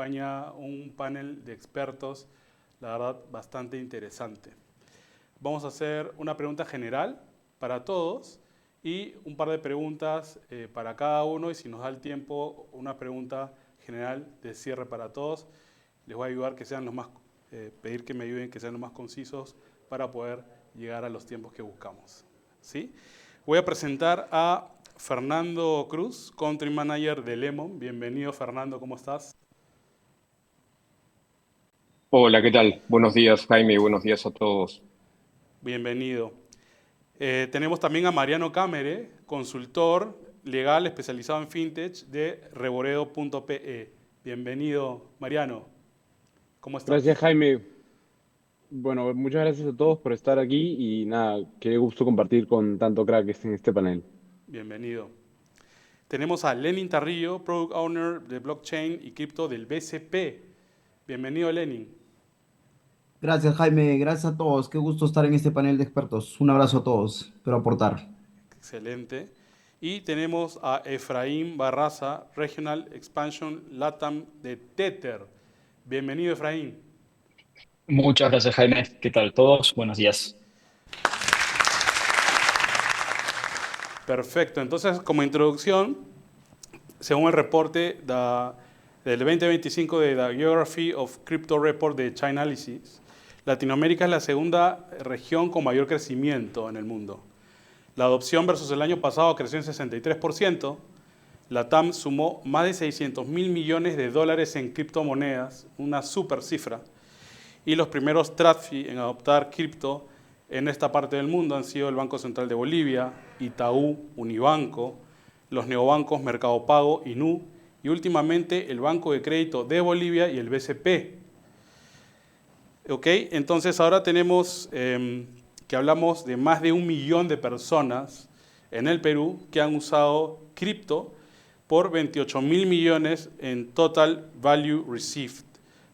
acompaña un panel de expertos, la verdad, bastante interesante. Vamos a hacer una pregunta general para todos y un par de preguntas para cada uno, y si nos da el tiempo, una pregunta general de cierre para todos. Les voy a ayudar que sean pedir que me ayuden que sean los más concisos para poder llegar a los tiempos que buscamos. ¿Sí? Voy a presentar a Fernando Cruz, Country Manager de Lemon. Bienvenido, Fernando, ¿cómo estás? Hola, ¿qué tal? Buenos días, Jaime, y buenos días a todos. Bienvenido. Tenemos también a Mariano Cámere, consultor legal especializado en fintech de Reboredo.pe. Bienvenido, Mariano. ¿Cómo Gracias, estás? Jaime. Bueno, muchas gracias a todos por estar aquí y nada, qué gusto compartir con tanto crack en este panel. Bienvenido. Tenemos a Lenin Tarrillo, Product Owner de Blockchain y Cripto del BCP. Bienvenido, Lenin. Gracias, Jaime. Gracias a todos. Qué gusto estar en este panel de expertos. Un abrazo a todos. Espero aportar. Excelente. Y tenemos a Efraín Barraza, Regional Expansion LATAM de Tether. Bienvenido, Efraín. Muchas gracias, Jaime. ¿Qué tal todos? Buenos días. Perfecto. Entonces, como introducción, según el reporte del 2025 de The Geography of Crypto Report de Chainalysis, Latinoamérica es la segunda región con mayor crecimiento en el mundo. La adopción versus el año pasado creció en 63%. La TAM sumó más de 600 mil millones de dólares en criptomonedas, una super cifra. Y los primeros TradFi en adoptar cripto en esta parte del mundo han sido el Banco Central de Bolivia, Itaú, Unibanco, los neobancos Mercado Pago y Nu, y últimamente el Banco de Crédito de Bolivia y el BCP. ¿Ok? Entonces ahora tenemos que hablamos de más de 1 millón de personas en el Perú que han usado cripto por 28 mil millones en Total Value Received.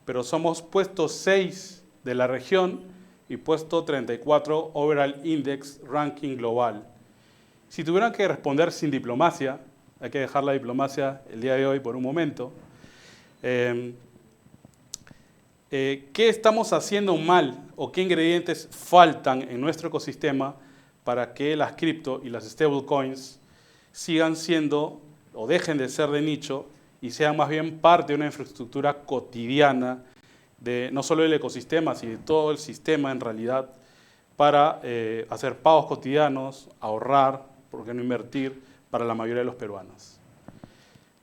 Pero somos puesto 6 de la región y puesto 34 Overall Index Ranking Global. Si tuvieran que responder sin diplomacia, hay que dejar la diplomacia el día de hoy por un momento, ¿qué estamos haciendo mal o qué ingredientes faltan en nuestro ecosistema para que las cripto y las stablecoins sigan siendo o dejen de ser de nicho y sean más bien parte de una infraestructura cotidiana de no solo el ecosistema, sino de todo el sistema en realidad, para hacer pagos cotidianos, ahorrar, por qué no invertir, para la mayoría de los peruanos?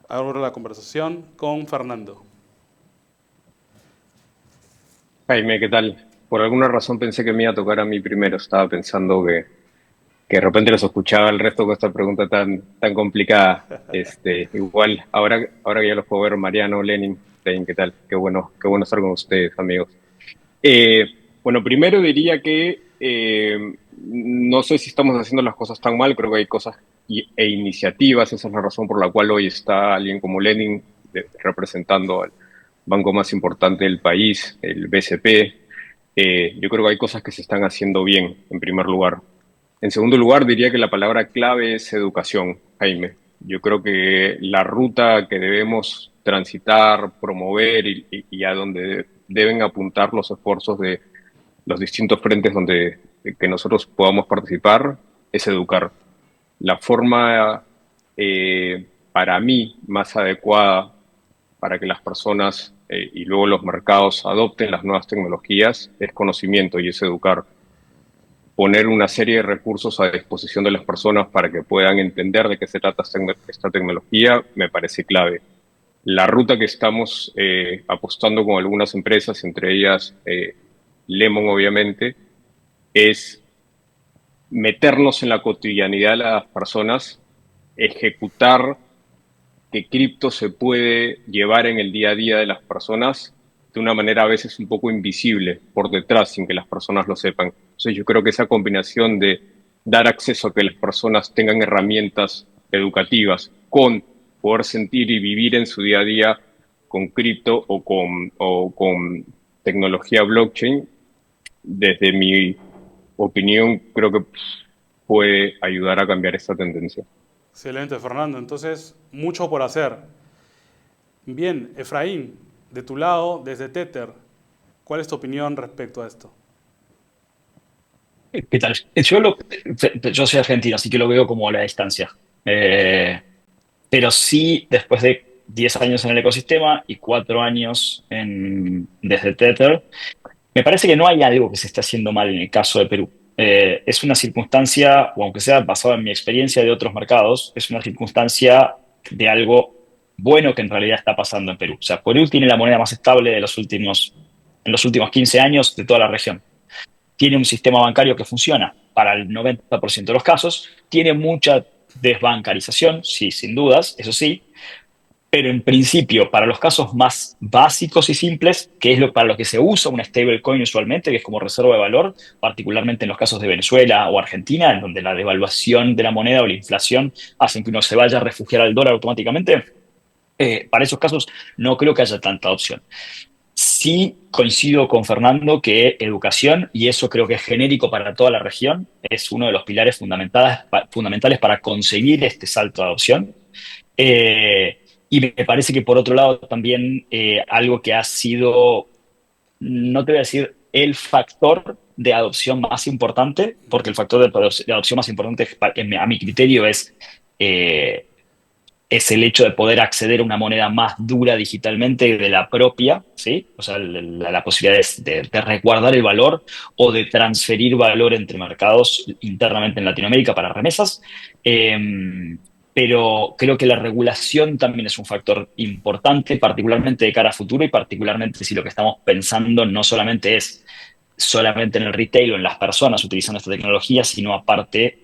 Ahora la conversación con Fernando. Jaime, ¿qué tal? Por alguna razón pensé que me iba a tocar a mí primero. Estaba pensando que de repente los escuchaba al resto con esta pregunta tan complicada. Igual, ahora que ya los puedo ver, Mariano, Lenin, ¿qué tal? Qué bueno estar con ustedes, amigos. Eh, bueno, primero diría que no sé si estamos haciendo las cosas tan mal, creo que hay cosas e iniciativas, esa es la razón por la cual hoy está alguien como Lenin representando al banco más importante del país, el BCP. Yo creo que hay cosas que se están haciendo bien, en primer lugar. En segundo lugar, diría que la palabra clave es educación, Jaime. Yo creo que la ruta que debemos transitar, promover y a donde deben apuntar los esfuerzos de los distintos frentes donde que nosotros podamos participar es educar. La forma para mí más adecuada para que las personas y luego los mercados adopten las nuevas tecnologías es conocimiento y es educar. Poner una serie de recursos a disposición de las personas para que puedan entender de qué se trata esta tecnología me parece clave. La ruta que estamos apostando con algunas empresas, entre ellas Lemon obviamente, es meternos en la cotidianidad de las personas, ejecutar que cripto se puede llevar en el día a día de las personas de una manera a veces un poco invisible por detrás sin que las personas lo sepan. Entonces yo creo que esa combinación de dar acceso a que las personas tengan herramientas educativas con poder sentir y vivir en su día a día con cripto o con tecnología blockchain, desde mi opinión, creo que puede ayudar a cambiar esta tendencia. Excelente, Fernando. Entonces, mucho por hacer. Bien, Efraín, De tu lado, desde Tether, ¿cuál es tu opinión respecto a esto? ¿Qué tal? Yo soy argentino, así que lo veo como a la distancia. Eh, pero sí, después de 10 años en el ecosistema y 4 años desde Tether, me parece que no hay algo que se esté haciendo mal en el caso de Perú. Es una circunstancia, o aunque sea basada en mi experiencia de otros mercados, es una circunstancia de algo bueno que en realidad está pasando en Perú. O sea, Perú tiene la moneda más estable en los últimos 15 años de toda la región. Tiene un sistema bancario que funciona para el 90% de los casos, tiene mucha desbancarización, sí, sin dudas, eso sí, pero en principio, para los casos más básicos y simples, que es para lo que se usa una stablecoin usualmente, que es como reserva de valor, particularmente en los casos de Venezuela o Argentina, en donde la devaluación de la moneda o la inflación hacen que uno se vaya a refugiar al dólar automáticamente, para esos casos no creo que haya tanta opción. Sí coincido con Fernando que educación, y eso creo que es genérico para toda la región, es uno de los pilares fundamentales para conseguir este salto de adopción. Eh, y me parece que por otro lado también algo que ha sido, no te voy a decir el factor de adopción más importante, porque el factor de adopción más importante a mi criterio eh, es el hecho de poder acceder a una moneda más dura digitalmente de la propia, ¿sí? O sea, la posibilidad de resguardar el valor o de transferir valor entre mercados internamente en Latinoamérica para remesas. Pero creo que la regulación también es un factor importante, particularmente de cara a futuro y particularmente si lo que estamos pensando no solamente es solamente en el retail o en las personas utilizando esta tecnología, sino aparte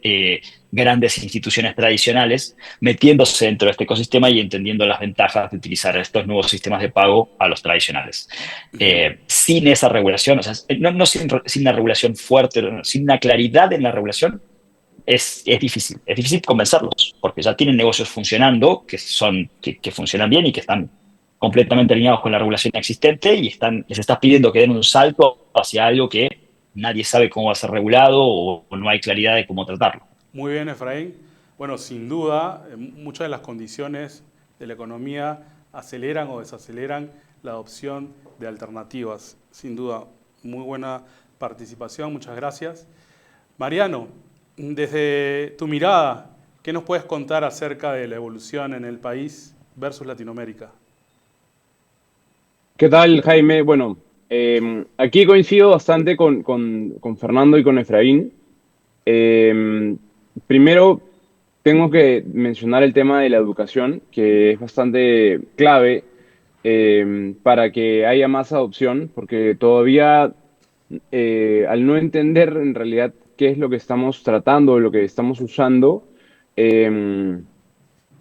grandes instituciones tradicionales metiéndose dentro de este ecosistema y entendiendo las ventajas de utilizar estos nuevos sistemas de pago a los tradicionales. Sin esa regulación, o sea, no sin una regulación fuerte, sin una claridad en la regulación, es difícil convencerlos, porque ya tienen negocios funcionando, que funcionan bien y que están completamente alineados con la regulación existente y les estás pidiendo que den un salto hacia algo que nadie sabe cómo va a ser regulado o no hay claridad de cómo tratarlo. Muy bien, Efraín. Bueno, sin duda, muchas de las condiciones de la economía aceleran o desaceleran la adopción de alternativas. Sin duda, muy buena participación, muchas gracias. Mariano, desde tu mirada, ¿qué nos puedes contar acerca de la evolución en el país versus Latinoamérica? ¿Qué tal, Jaime? Bueno, aquí coincido bastante con Fernando y con Efraín. Eh, Primero, tengo que mencionar el tema de la educación, que es bastante clave para que haya más adopción, porque todavía, al no entender en realidad qué es lo que estamos tratando, lo que estamos usando, eh,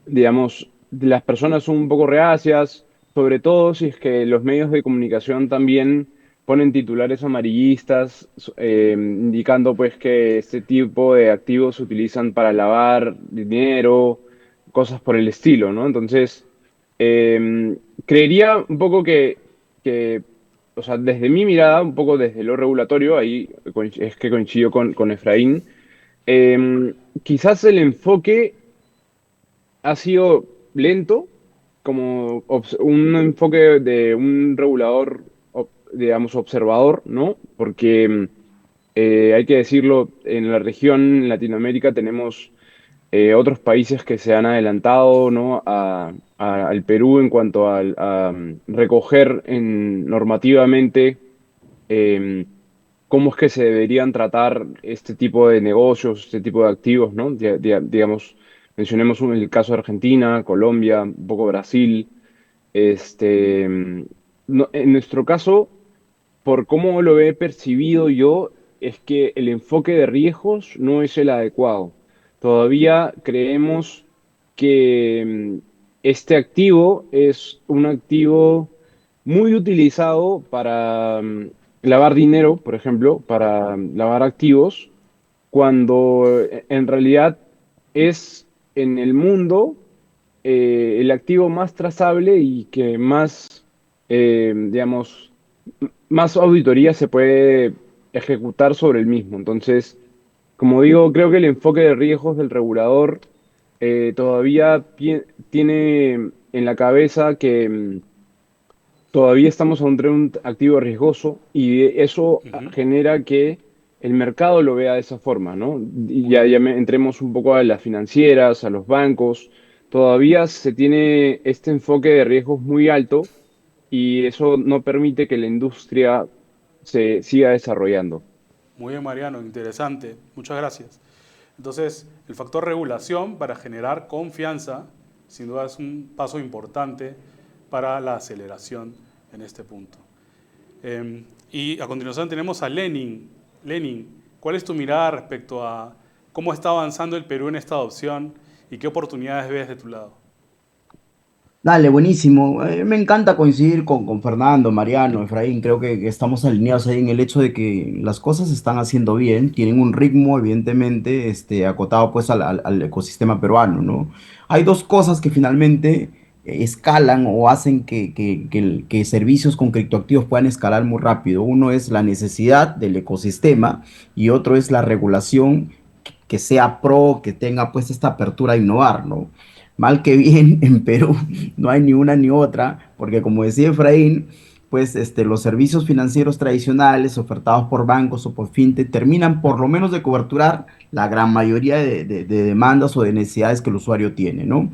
digamos, las personas son un poco reacias, sobre todo si es que los medios de comunicación también ponen titulares amarillistas, indicando pues que este tipo de activos se utilizan para lavar dinero, cosas por el estilo, ¿no? Entonces, creería un poco que, o sea, desde mi mirada, un poco desde lo regulatorio, ahí es que coincido con Efraín, quizás el enfoque ha sido lento, como un enfoque de un regulador, digamos, observador, ¿no? Porque hay que decirlo, en la región, en Latinoamérica, tenemos otros países que se han adelantado, ¿no? Al Perú en cuanto a recoger normativamente eh, cómo es que se deberían tratar este tipo de negocios, este tipo de activos, ¿no? Digamos, mencionemos el caso de Argentina, Colombia, un poco Brasil. En nuestro caso, por cómo lo he percibido yo, es que el enfoque de riesgos no es el adecuado. Todavía creemos que este activo es un activo muy utilizado para lavar dinero, por ejemplo, para lavar activos, cuando en realidad es en el mundo el activo más trazable y que más, digamos, más auditoría se puede ejecutar sobre el mismo. Entonces, como digo, creo que el enfoque de riesgos del regulador todavía tiene en la cabeza que todavía estamos ante un activo riesgoso y eso Ujú. genera que el mercado lo vea de esa forma, ¿no? Y Muy ya, bien. entremos un poco a las financieras, a los bancos. Todavía se tiene este enfoque de riesgos muy alto y eso no permite que la industria se siga desarrollando. Muy bien, Mariano, interesante. Muchas gracias. Entonces, el factor regulación para generar confianza, sin duda es un paso importante para la aceleración en este punto. Y a continuación tenemos a Lenin. Lenin, ¿cuál es tu mirada respecto a cómo está avanzando el Perú en esta adopción y qué oportunidades ves de tu lado? Dale, buenísimo. Me encanta coincidir con Fernando, Mariano, Efraín. Creo que estamos alineados ahí en el hecho de que las cosas se están haciendo bien, tienen un ritmo, evidentemente, acotado pues al ecosistema peruano, ¿no? Hay dos cosas que finalmente escalan o hacen que servicios con criptoactivos puedan escalar muy rápido. Uno es la necesidad del ecosistema y otro es la regulación que sea pro, que tenga pues esta apertura a innovar, ¿no? Mal que bien, en Perú no hay ni una ni otra, porque como decía Efraín, pues los servicios financieros tradicionales ofertados por bancos o por fintech terminan por lo menos de coberturar la gran mayoría de demandas o de necesidades que el usuario tiene, ¿no?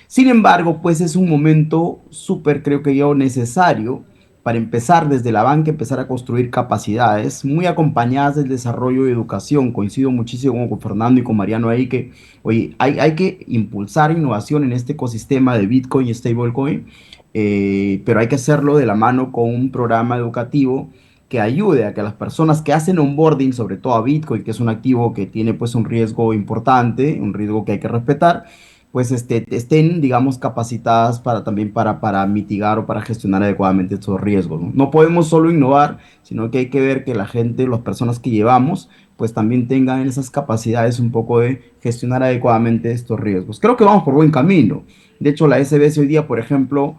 Sin embargo, pues es un momento súper, creo que yo, necesario para empezar desde la banca, empezar a construir capacidades muy acompañadas del desarrollo de educación. Coincido muchísimo con Fernando y con Mariano ahí que, oye, hay que impulsar innovación en este ecosistema de Bitcoin y stablecoin, pero hay que hacerlo de la mano con un programa educativo que ayude a que las personas que hacen onboarding, sobre todo a Bitcoin, que es un activo que tiene pues un riesgo importante, un riesgo que hay que respetar, pues estén, digamos, capacitadas para también para mitigar o para gestionar adecuadamente estos riesgos, ¿no? No podemos solo innovar, sino que hay que ver que la gente, las personas que llevamos, pues también tengan esas capacidades un poco de gestionar adecuadamente estos riesgos. Creo que vamos por buen camino. De hecho, la SBS hoy día, por ejemplo,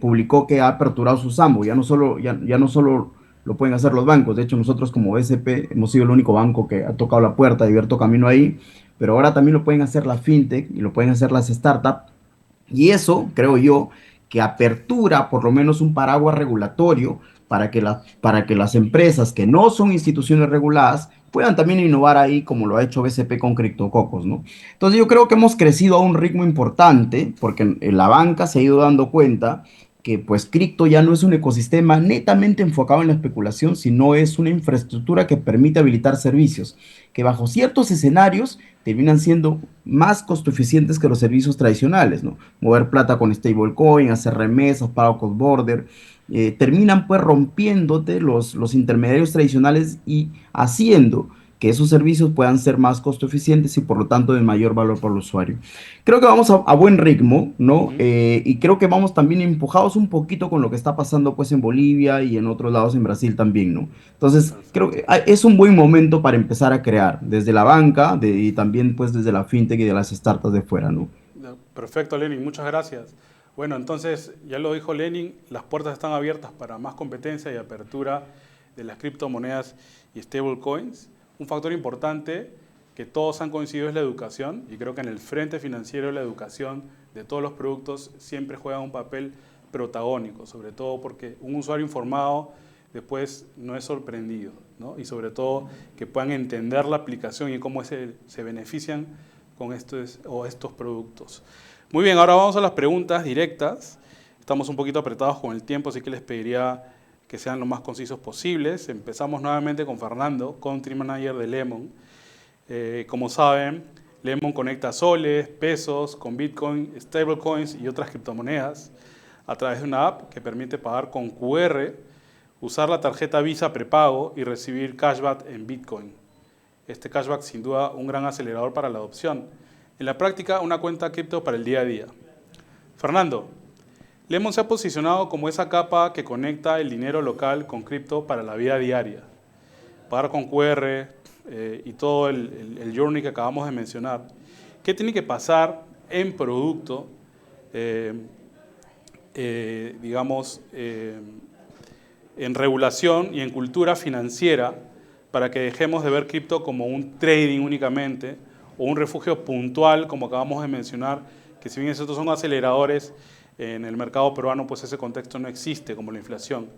publicó que ha aperturado su Sambo. Ya no solo lo pueden hacer los bancos. De hecho, nosotros como BCP hemos sido el único banco que ha tocado la puerta, ha abierto camino ahí, pero ahora también lo pueden hacer las fintech y lo pueden hacer las startups. Y eso, creo yo, que apertura por lo menos un paraguas regulatorio para que las empresas que no son instituciones reguladas puedan también innovar ahí como lo ha hecho BCP con Criptococos, ¿no? Entonces yo creo que hemos crecido a un ritmo importante porque en la banca se ha ido dando cuenta que pues cripto ya no es un ecosistema netamente enfocado en la especulación, sino es una infraestructura que permite habilitar servicios que bajo ciertos escenarios terminan siendo más costo eficientes que los servicios tradicionales, ¿no? Mover plata con stablecoin, hacer remesas, pago cross border, terminan pues rompiéndote los intermediarios tradicionales y haciendo que esos servicios puedan ser más costo eficientes y por lo tanto de mayor valor para el usuario. Creo que vamos a buen ritmo, ¿no? Ujú. Y creo que vamos también empujados un poquito con lo que está pasando pues en Bolivia y en otros lados en Brasil también, ¿no? Entonces, creo Perfecto. que es un buen momento para empezar a crear desde la banca y también pues desde la fintech y de las startups de fuera, ¿no? Perfecto, Lenin, muchas gracias. Bueno, entonces, ya lo dijo Lenin, las puertas están abiertas para más competencia y apertura de las criptomonedas y stablecoins. Un factor importante que todos han coincidido es la educación, y creo que en el frente financiero la educación de todos los productos siempre juega un papel protagónico, sobre todo porque un usuario informado después no es sorprendido, ¿no? Y sobre todo que puedan entender la aplicación y cómo se benefician con estos productos. Muy bien, ahora vamos a las preguntas directas. Estamos un poquito apretados con el tiempo, así que les pediría que sean lo más concisos posibles. Empezamos nuevamente con Fernando, Country Manager de Lemon. Como saben, Lemon conecta soles, pesos con Bitcoin, stablecoins y otras criptomonedas a través de una app que permite pagar con QR, usar la tarjeta Visa prepago y recibir cashback en Bitcoin. Este cashback sin duda un gran acelerador para la adopción. En la práctica, una cuenta cripto para el día a día. Fernando, Lemon se ha posicionado como esa capa que conecta el dinero local con cripto para la vida diaria. Pagar con QR y todo el journey que acabamos de mencionar. ¿Qué tiene que pasar en producto, eh, digamos, en regulación y en cultura financiera para que dejemos de ver cripto como un trading únicamente o un refugio puntual, como acabamos de mencionar, que si bien estos son aceleradores, en el mercado peruano pues ese contexto no existe como la inflación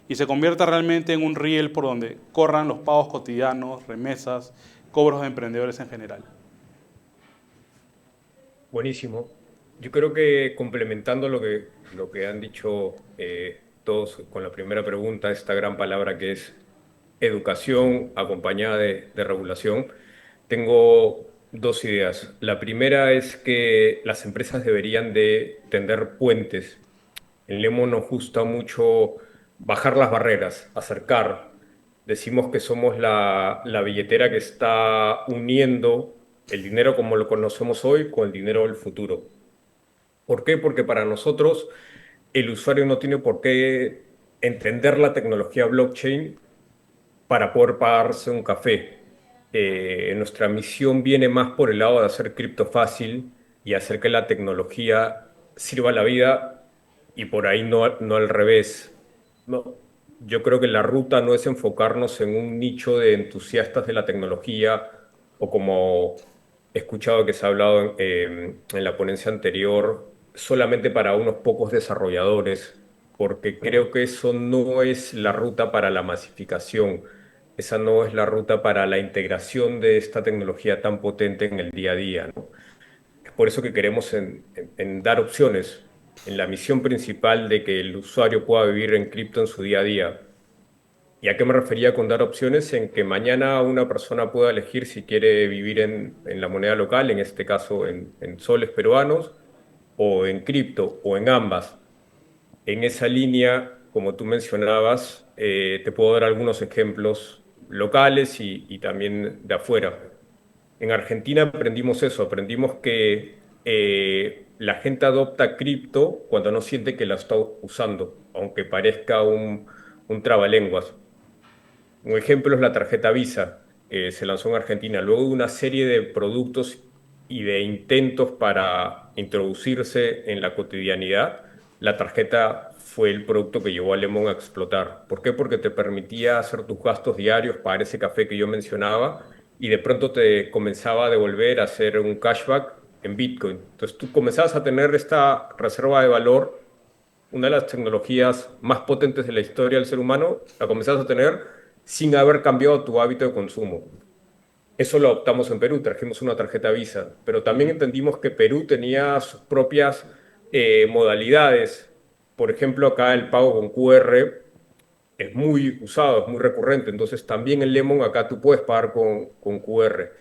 y se convierta realmente en un riel por donde corran los pagos cotidianos, remesas, cobros de emprendedores en general. Buenísimo. Yo creo que complementando lo que han dicho todos con la primera pregunta, esta gran palabra que es educación acompañada de regulación, tengo dos ideas. La primera es que las empresas deberían de tender puentes. En Lemo nos gusta mucho bajar las barreras, acercar. Decimos que somos la billetera que está uniendo el dinero como lo conocemos hoy con el dinero del futuro. ¿Por qué? Porque para nosotros el usuario no tiene por qué entender la tecnología blockchain para poder pagarse un café. Nuestra misión viene más por el lado de hacer cripto fácil y hacer que la tecnología sirva a la vida y por ahí no al revés. No, yo creo que la ruta no es enfocarnos en un nicho de entusiastas de la tecnología o como he escuchado que se ha hablado en la ponencia anterior, solamente para unos pocos desarrolladores, porque creo que eso no es la ruta para la masificación, esa no es la ruta para la integración de esta tecnología tan potente en el día a día, ¿no? Es por eso que queremos en dar opciones, en la misión principal de que el usuario pueda vivir en cripto en su día a día. ¿Y a qué me refería con dar opciones? En que mañana una persona pueda elegir si quiere vivir en la moneda local, en este caso en soles peruanos, o en cripto, o en ambas. En esa línea, como tú mencionabas, te puedo dar algunos ejemplos locales y también de afuera. En Argentina aprendimos eso, aprendimos que la gente adopta cripto cuando no siente que la está usando, aunque parezca un trabalenguas. Un ejemplo es la tarjeta Visa, que se lanzó en Argentina. Luego de una serie de productos y de intentos para introducirse en la cotidianidad, la tarjeta fue el producto que llevó a Lemon a explotar. ¿Por qué? Porque te permitía hacer tus gastos diarios, pagar ese café que yo mencionaba, y de pronto te comenzaba a devolver a hacer un cashback en Bitcoin. Entonces tú comenzabas a tener esta reserva de valor, una de las tecnologías más potentes de la historia del ser humano, la comenzás a tener sin haber cambiado tu hábito de consumo. Eso lo adoptamos en Perú, trajimos una tarjeta Visa, pero también entendimos que Perú tenía sus propias modalidades. Por ejemplo, acá el pago con QR es muy usado, es muy recurrente, entonces también en Lemon acá tú puedes pagar con QR.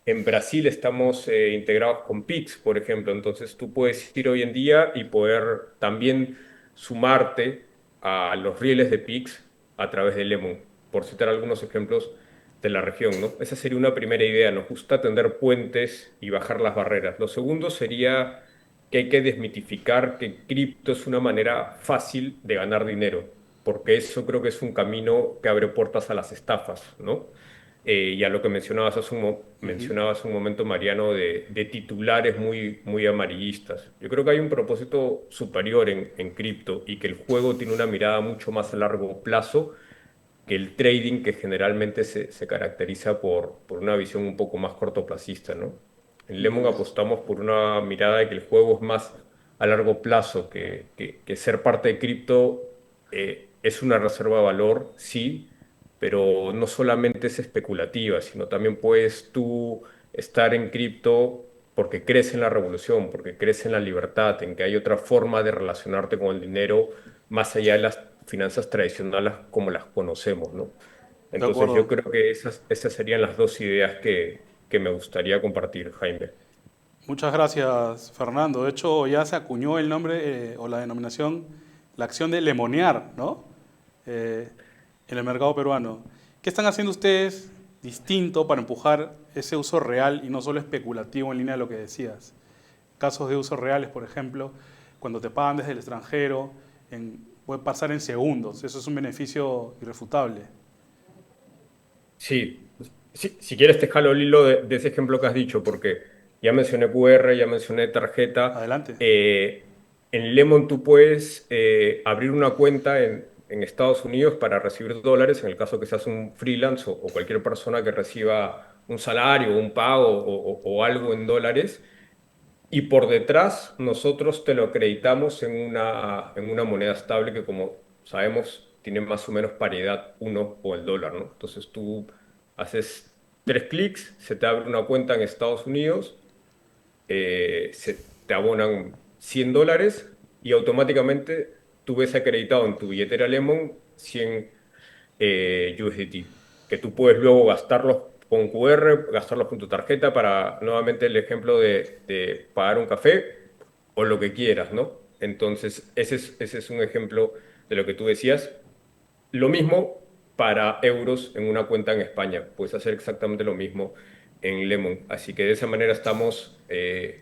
En Brasil estamos integrados con Pix, por ejemplo, entonces tú puedes ir hoy en día y poder también sumarte a los rieles de Pix a través de Lemon, por citar algunos ejemplos de la región, ¿no? Esa sería una primera idea, nos gusta tender puentes y bajar las barreras. Lo segundo sería que hay que desmitificar que cripto es una manera fácil de ganar dinero, porque eso creo que es un camino que abre puertas a las estafas, ¿no? Y a lo que mencionabas un momento, Mariano, de titulares muy amarillistas. Yo creo que hay un propósito superior en cripto y que el juego tiene una mirada mucho más a largo plazo que el trading que generalmente se caracteriza por una visión un poco más cortoplacista, ¿no? En Lemon apostamos por una mirada de que el juego es más a largo plazo, que ser parte de cripto es una reserva de valor, sí, pero no solamente es especulativa, sino también puedes tú estar en cripto porque crees en la revolución, porque crees en la libertad, en que hay otra forma de relacionarte con el dinero más allá de las finanzas tradicionales como las conocemos, ¿no? De Entonces yo acuerdo. creo que esas serían las dos ideas que me gustaría compartir, Jaime. Muchas gracias, Fernando. De hecho, ya se acuñó el nombre o la denominación, la acción de lemonear, ¿no? Eh, en el mercado peruano. ¿Qué están haciendo ustedes distinto para empujar ese uso real y no solo especulativo en línea de lo que decías? Casos de usos reales, por ejemplo, cuando te pagan desde el extranjero, puede pasar en segundos. Eso es un beneficio irrefutable. Sí, si quieres te jalo el hilo de ese ejemplo que has dicho, porque ya mencioné QR, ya mencioné tarjeta. Adelante. En Lemon tú puedes abrir una cuenta en Estados Unidos para recibir dólares, en el caso que seas un freelance o cualquier persona que reciba un salario, un pago o algo en dólares. y por detrás nosotros te lo acreditamos en una moneda estable que, como sabemos, tiene más o menos paridad uno con el dólar, ¿no? Entonces tú haces 3 clics, se te abre una cuenta en Estados Unidos, te abonan $100 y automáticamente tú ves acreditado en tu billetera Lemon 100 USDT, que tú puedes luego gastarlos con QR, gastarlos con tu tarjeta para, nuevamente el ejemplo de pagar un café o lo que quieras, ¿no? Entonces, ese es un ejemplo de lo que tú decías. Lo mismo para euros en una cuenta en España. Puedes hacer exactamente lo mismo en Lemon. Así que de esa manera estamos,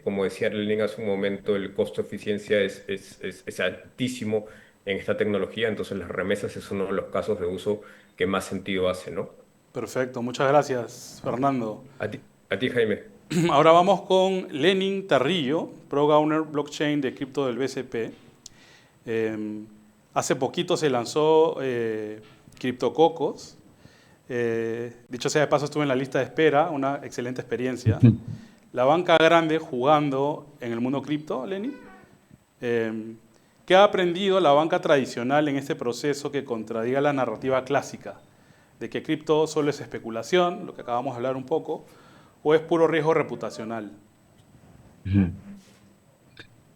como decía Lenin hace un momento, el costo de eficiencia es altísimo en esta tecnología. Entonces las remesas es uno de los casos de uso que más sentido hace, ¿no? Perfecto, muchas gracias, Fernando. A ti, Jaime. Ahora vamos con Lenin Tarrillo, Pro Gowner Blockchain de cripto del BCP. Hace poquito se lanzó CryptoCocos. Dicho sea de paso, estuve en la lista de espera, una excelente experiencia. La banca grande jugando en el mundo cripto, Lenin. ¿Qué ha aprendido la banca tradicional en este proceso que contradiga la narrativa clásica de que cripto solo es especulación, lo que acabamos de hablar un poco, o es puro riesgo reputacional? Ujú.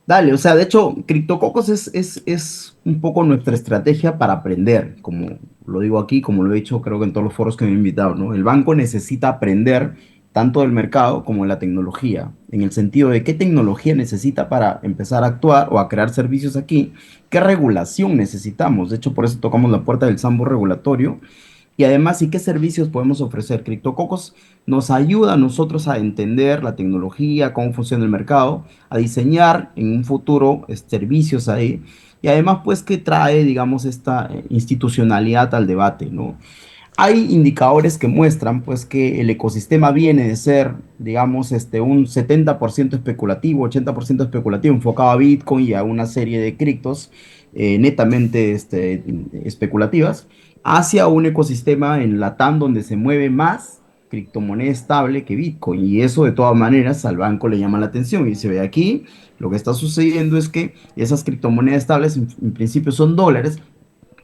Dale, o sea, de hecho, CryptoCocos es un poco nuestra estrategia para aprender, como lo digo aquí, como lo he dicho creo que en todos los foros que me han invitado, ¿no? El banco necesita aprender tanto del mercado como de la tecnología, en el sentido de qué tecnología necesita para empezar a actuar o a crear servicios aquí, qué regulación necesitamos. De hecho, por eso tocamos la puerta del sambo regulatorio y además, ¿y qué servicios podemos ofrecer? CryptoCocos nos ayuda a nosotros a entender la tecnología, cómo funciona el mercado, a diseñar en un futuro servicios ahí. Y además, pues, que trae, digamos, esta institucionalidad al debate, ¿no? Hay indicadores que muestran, pues, que el ecosistema viene de ser, digamos, un 70% especulativo, 80% especulativo, enfocado a Bitcoin y a una serie de criptos netamente especulativas, hacia un ecosistema en Latam donde se mueve más criptomoneda estable que Bitcoin. Y eso, de todas maneras, al banco le llama la atención. Y se ve aquí, lo que está sucediendo es que esas criptomonedas estables, en principio, son dólares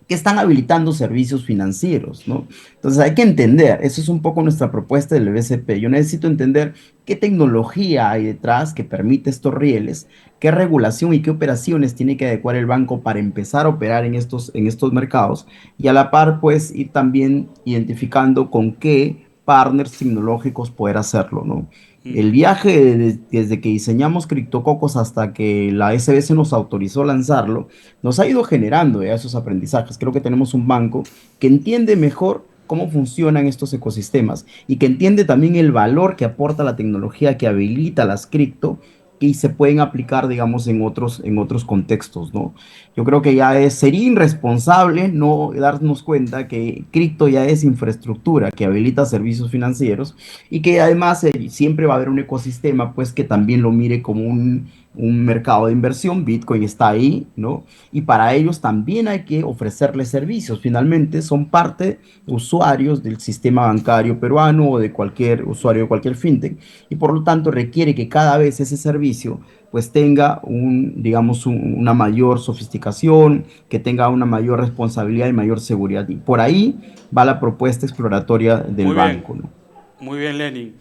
que están habilitando servicios financieros, ¿no? Entonces hay que entender, eso es un poco nuestra propuesta del BCP. Yo necesito entender qué tecnología hay detrás que permite estos rieles, qué regulación y qué operaciones tiene que adecuar el banco para empezar a operar en estos mercados y a la par, pues, ir también identificando con qué partners tecnológicos poder hacerlo, ¿no? El viaje desde que diseñamos CryptoCocos hasta que la SBC nos autorizó lanzarlo, nos ha ido generando esos aprendizajes. Creo que tenemos un banco que entiende mejor cómo funcionan estos ecosistemas y que entiende también el valor que aporta la tecnología que habilita las cripto y se pueden aplicar, digamos, en otros contextos, ¿no? Yo creo que sería irresponsable no darnos cuenta que cripto ya es infraestructura que habilita servicios financieros y que además siempre va a haber un ecosistema, pues, que también lo mire como un mercado de inversión. Bitcoin está ahí, ¿no? Y para ellos también hay que ofrecerles servicios. Finalmente son parte usuarios del sistema bancario peruano o de cualquier usuario de cualquier fintech y por lo tanto requiere que cada vez ese servicio pues tenga digamos, una mayor sofisticación, que tenga una mayor responsabilidad y mayor seguridad. Y por ahí va la propuesta exploratoria del Muy bien, banco, ¿no? muy bien, Lenin.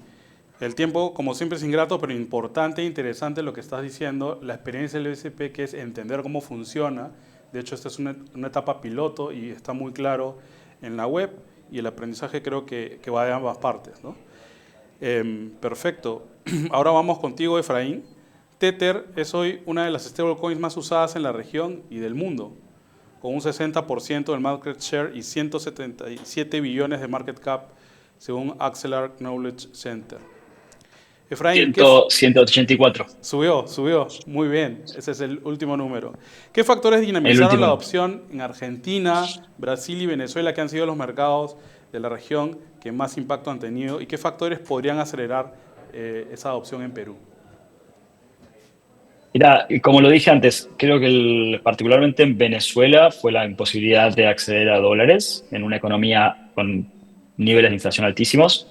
El tiempo, como siempre, es ingrato, pero importante e interesante lo que estás diciendo. La experiencia del BCP, que es entender cómo funciona. De hecho, esta es una etapa piloto y está muy claro en la web. Y el aprendizaje creo que va de ambas partes, ¿no? Perfecto. Ahora vamos contigo, Efraín. Tether es hoy una de las stablecoins más usadas en la región y del mundo, con un 60% del market share y 177 billones de market cap, según Axelar Knowledge Center. Efraín, 184. Subió, muy bien, ese es el último número. ¿Qué factores El dinamizaron la último. adopción en Argentina, Brasil y Venezuela, que han sido los mercados de la región que más impacto han tenido, y qué factores podrían acelerar esa adopción en Perú? Mira, como lo dije antes, creo que particularmente en Venezuela fue la imposibilidad de acceder a dólares en una economía con niveles de inflación altísimos.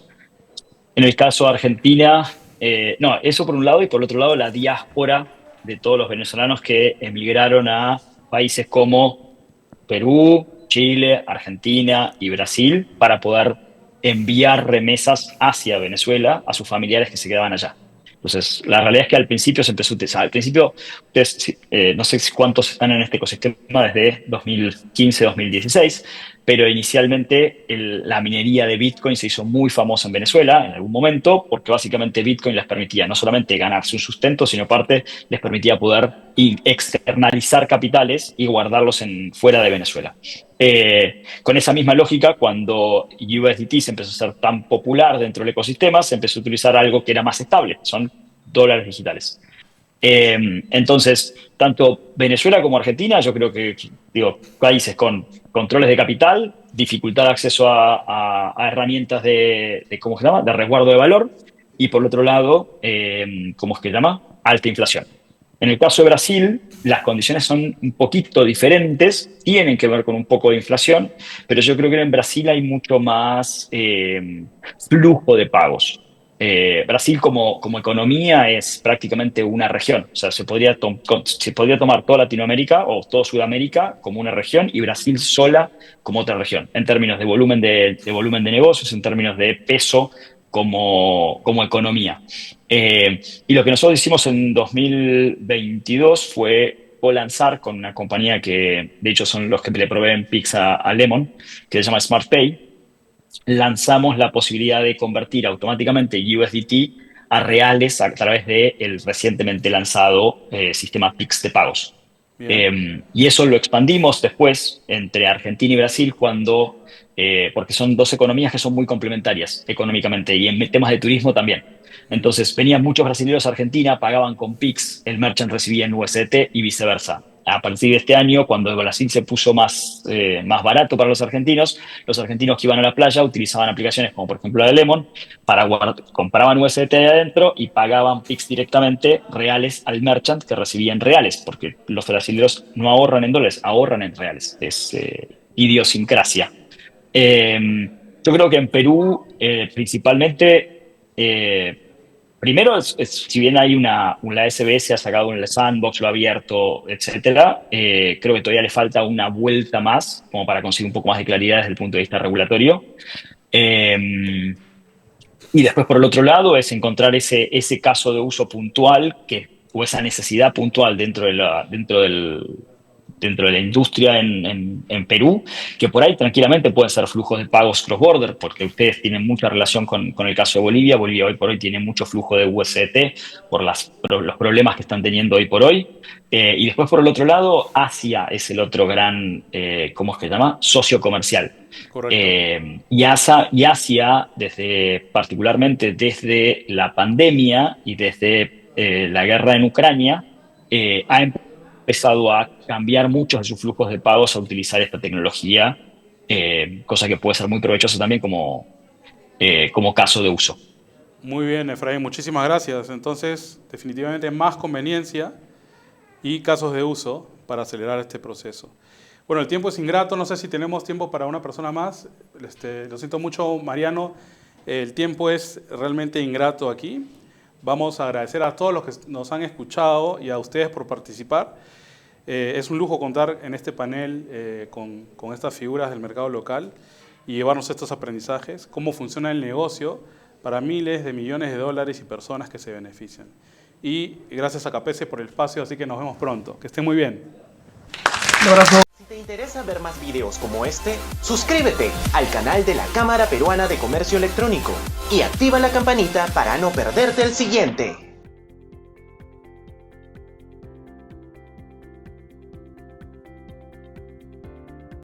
En el caso de Argentina, No, eso por un lado, y por otro lado la diáspora de todos los venezolanos que emigraron a países como Perú, Chile, Argentina y Brasil para poder enviar remesas hacia Venezuela a sus familiares que se quedaban allá. Entonces, la realidad es que al principio se empezó a utilizar. Al principio, ustedes, no sé cuántos están en este ecosistema desde 2015-2016, pero inicialmente la minería de Bitcoin se hizo muy famosa en Venezuela en algún momento porque básicamente Bitcoin les permitía no solamente ganarse un sustento, sino aparte les permitía poder externalizar capitales y guardarlos fuera de Venezuela. Con esa misma lógica, cuando USDT se empezó a ser tan popular dentro del ecosistema, se empezó a utilizar algo que era más estable, son dólares digitales. Entonces, tanto Venezuela como Argentina, yo creo que, digo, países con controles de capital, dificultad de acceso a herramientas ¿cómo se llama?, de resguardo de valor, y por otro lado, ¿cómo es que se llama?, alta inflación. En el caso de Brasil, las condiciones son un poquito diferentes, tienen que ver con un poco de inflación, pero yo creo que en Brasil hay mucho más flujo de pagos. Brasil como economía es prácticamente una región, o sea, se podría tomar toda Latinoamérica o toda Sudamérica como una región y Brasil sola como otra región, en términos de volumen de negocios, en términos de peso como economía. Y lo que nosotros hicimos en 2022 fue lanzar con una compañía que de hecho son los que le proveen Pix a Lemon, que se llama SmartPay. Lanzamos la posibilidad de convertir automáticamente USDT a reales a través del recientemente lanzado sistema Pix de pagos. Y eso lo expandimos después entre Argentina y Brasil porque son dos economías que son muy complementarias económicamente y en temas de turismo también. Entonces venían muchos brasileños a Argentina, pagaban con Pix, el merchant recibía en USDT y viceversa. A partir de este año, cuando Brasil se puso más barato para los argentinos que iban a la playa utilizaban aplicaciones como por ejemplo la de Lemon compraban USDT de adentro y pagaban Pix directamente reales al merchant que recibían reales, porque los brasileños no ahorran en dólares, ahorran en reales. Es idiosincrasia. Yo creo que en Perú principalmente primero, si bien hay la SBS ha sacado un sandbox, lo ha abierto, etcétera, creo que todavía le falta una vuelta más como para conseguir un poco más de claridad desde el punto de vista regulatorio. Y después, por el otro lado, es encontrar ese caso de uso puntual o esa necesidad puntual dentro de la industria en Perú, que por ahí tranquilamente pueden ser flujos de pagos cross-border, porque ustedes tienen mucha relación con el caso de Bolivia. Bolivia hoy por hoy tiene mucho flujo de USDT por los problemas que están teniendo hoy por hoy. Y después, por el otro lado, Asia es el otro gran, ¿cómo es que se llama?, socio comercial. Correcto. Y Asia, particularmente desde la pandemia y desde la guerra en Ucrania, ha empezado a cambiar muchos de sus flujos de pagos a utilizar esta tecnología, cosa que puede ser muy provechosa también como caso de uso. Muy bien, Efraín, muchísimas gracias. Entonces, definitivamente más conveniencia y casos de uso para acelerar este proceso. Bueno, el tiempo es ingrato, no sé si tenemos tiempo para una persona más. Lo siento mucho, Mariano, el tiempo es realmente ingrato aquí. Vamos a agradecer a todos los que nos han escuchado y a ustedes por participar. Es un lujo contar en este panel con estas figuras del mercado local y llevarnos estos aprendizajes, cómo funciona el negocio para miles de millones de dólares y personas que se benefician. Y gracias a Capese por el espacio, así que nos vemos pronto. Que estén muy bien. Un abrazo. Si te interesa ver más videos como este, suscríbete al canal de la Cámara Peruana de Comercio Electrónico y activa la campanita para no perderte el siguiente.